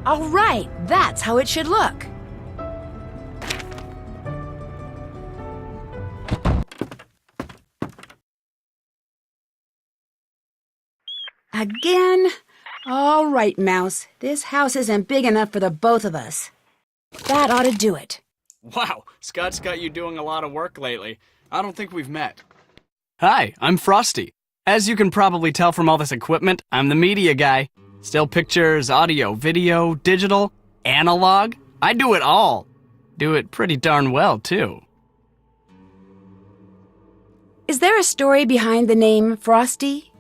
All right, that's how it should look. Again? All right, Mouse. This house isn't big enough for the both of us. That ought to do it. Wow, Scott's got you doing a lot of work lately. I don't think we've met. Hi, I'm Frosty. As you can probably tell from all this equipment, I'm the media guy. Still pictures, audio, video, digital, analog. I do it all. Do it pretty darn well, too. Is there a story behind the name Frosty?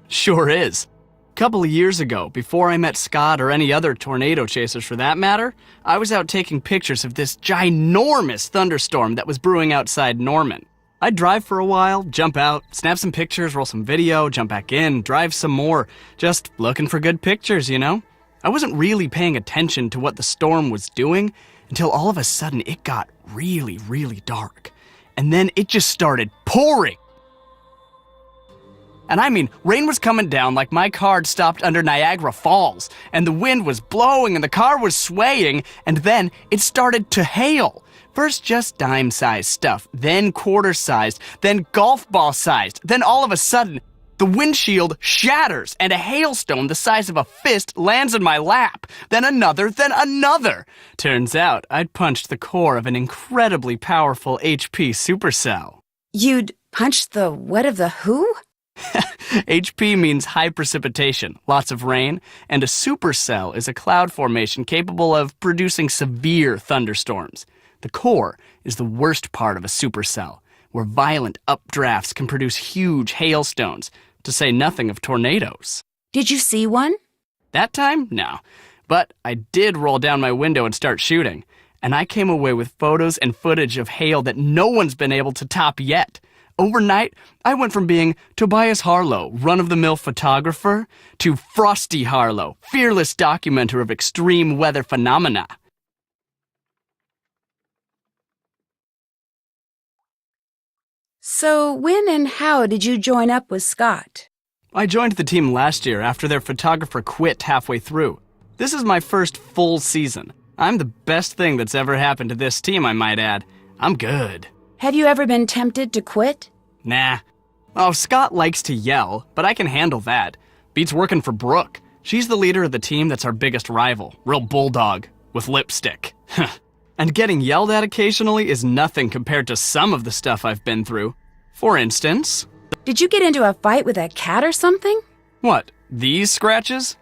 Sure is. Couple of years ago, before I met Scott or any other tornado chasers for that matter, I was out taking pictures of this ginormous thunderstorm that was brewing outside Norman. I'd drive for a while, jump out, snap some pictures, roll some video, jump back in, drive some more, just looking for good pictures, you know? I wasn't really paying attention to what the storm was doing until all of a sudden it got really, really dark. And then it just started pouring. And I mean, rain was coming down like my car had stopped under Niagara Falls, and the wind was blowing and the car was swaying, and then it started to hail. First just dime-sized stuff, then quarter-sized, then golf ball-sized, then all of a sudden, the windshield shatters and a hailstone the size of a fist lands in my lap. Then another, then another. Turns out I'd punched the core of an incredibly powerful HP supercell. You'd punched the what of the who? HP means high precipitation, lots of rain, and a supercell is a cloud formation capable of producing severe thunderstorms. The core is the worst part of a supercell, where violent updrafts can produce huge hailstones, to say nothing of tornadoes. Did you see one? That time? No. But I did roll down my window and start shooting, and I came away with photos and footage of hail that no one's been able to top yet. Overnight, I went from being Tobias Harlow, run-of-the-mill photographer, to Frosty Harlow, fearless documenter of extreme weather phenomena. So when and how did you join up with Scott? I joined the team last year after their photographer quit halfway through. This is my first full season. I'm the best thing that's ever happened to this team, I might add. I'm good. Have you ever been tempted to quit? Nah. Oh, Scott likes to yell, but I can handle that. Beats working for Brooke. She's the leader of the team that's our biggest rival. Real bulldog. With lipstick. And getting yelled at occasionally is nothing compared to some of the stuff I've been through. For instance... Did you get into a fight with a cat or something? What, these scratches?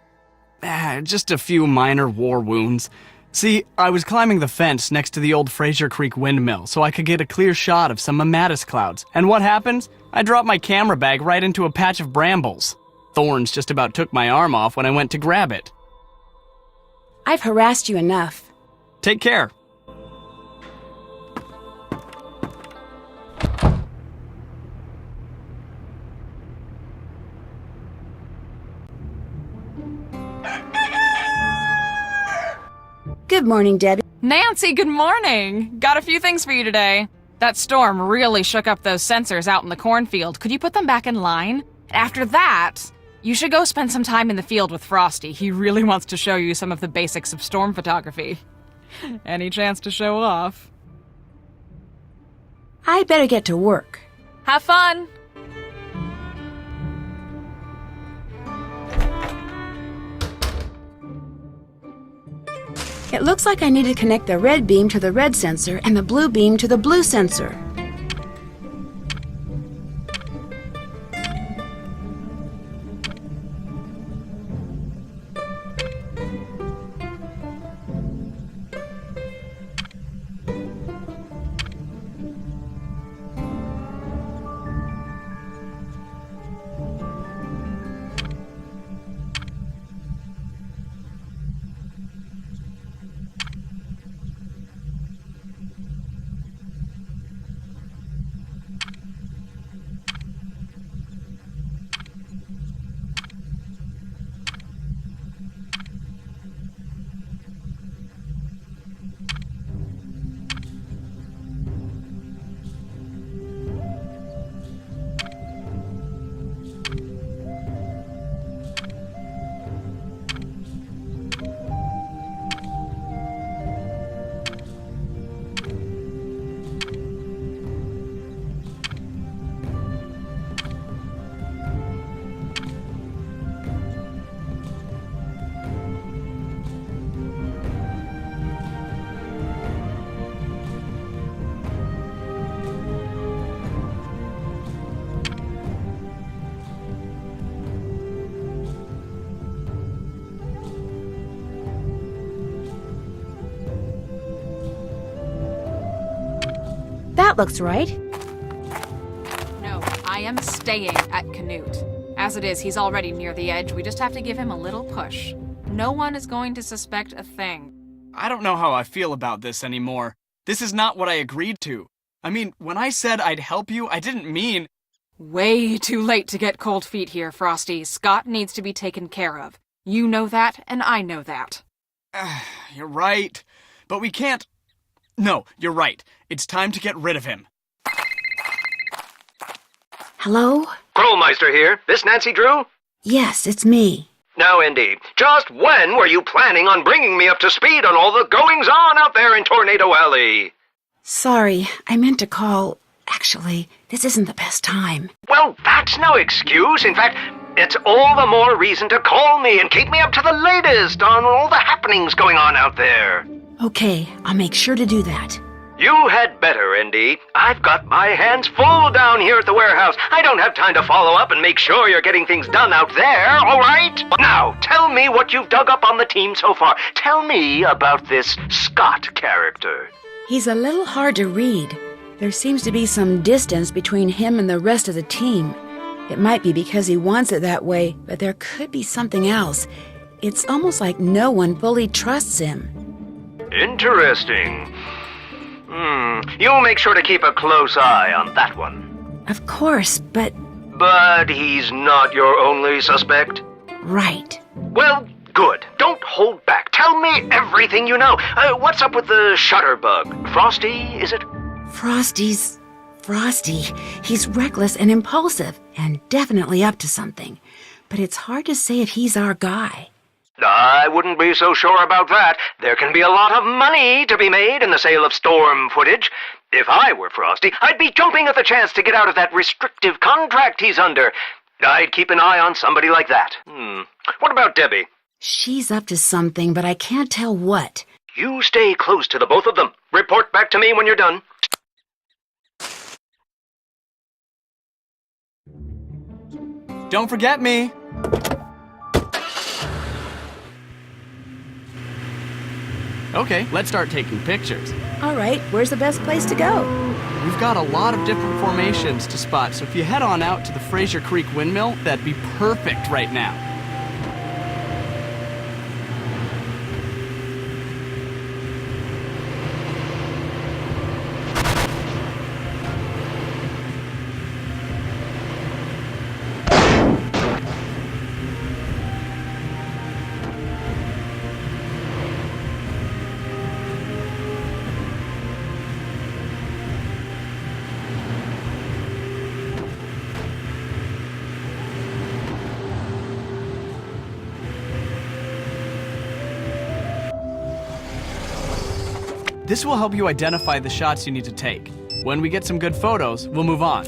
Just a few minor war wounds. See, I was climbing the fence next to the old Fraser Creek windmill so I could get a clear shot of some mammatus clouds. And what happened? I dropped my camera bag right into a patch of brambles. Thorns just about took my arm off when I went to grab it. I've harassed you enough. Take care. Good morning, Debbie. Nancy, good morning. Got a few things for you today. That storm really shook up those sensors out in the cornfield. Could you put them back in line? After that, you should go spend some time in the field with Frosty. He really wants to show you some of the basics of storm photography. Any chance to show off? I better get to work. Have fun! It looks like I need to connect the red beam to the red sensor and the blue beam to the blue sensor. That looks right. No, I am staying at Canute. As it is, he's already near the edge. We just have to give him a little push. No one is going to suspect a thing. I don't know how I feel about this anymore. This is not what I agreed to. I mean, when I said I'd help you, I didn't mean... Way too late to get cold feet here, Frosty. Scott needs to be taken care of. You know that, and I know that. You're right. But we can't... No, you're right. It's time to get rid of him. Hello? Krollmeister here. This Nancy Drew? Yes, it's me. Now, Indy, just when were you planning on bringing me up to speed on all the goings-on out there in Tornado Alley? Sorry, I meant to call... Actually, this isn't the best time. Well, that's no excuse. In fact, it's all the more reason to call me and keep me up to the latest on all the happenings going on out there. Okay, I'll make sure to do that. You had better, Indy. I've got my hands full down here at the warehouse. I don't have time to follow up and make sure you're getting things done out there, all right? Now, tell me what you've dug up on the team so far. Tell me about this Scott character. He's a little hard to read. There seems to be some distance between him and the rest of the team. It might be because he wants it that way, but there could be something else. It's almost like no one fully trusts him. Interesting. You'll make sure to keep a close eye on that one. Of course, but... But he's not your only suspect? Right. Well, good. Don't hold back. Tell me everything you know. What's up with the Shutterbug? Frosty, is it? Frosty. He's reckless and impulsive, and definitely up to something. But it's hard to say if he's our guy. I wouldn't be so sure about that. There can be a lot of money to be made in the sale of storm footage. If I were Frosty, I'd be jumping at the chance to get out of that restrictive contract he's under. I'd keep an eye on somebody like that. What about Debbie? She's up to something, but I can't tell what. You stay close to the both of them. Report back to me when you're done. Don't forget me! Okay, let's start taking pictures. All right, where's the best place to go? We've got a lot of different formations to spot, so if you head on out to the Fraser Creek Windmill, that'd be perfect right now. This will help you identify the shots you need to take. When we get some good photos, we'll move on.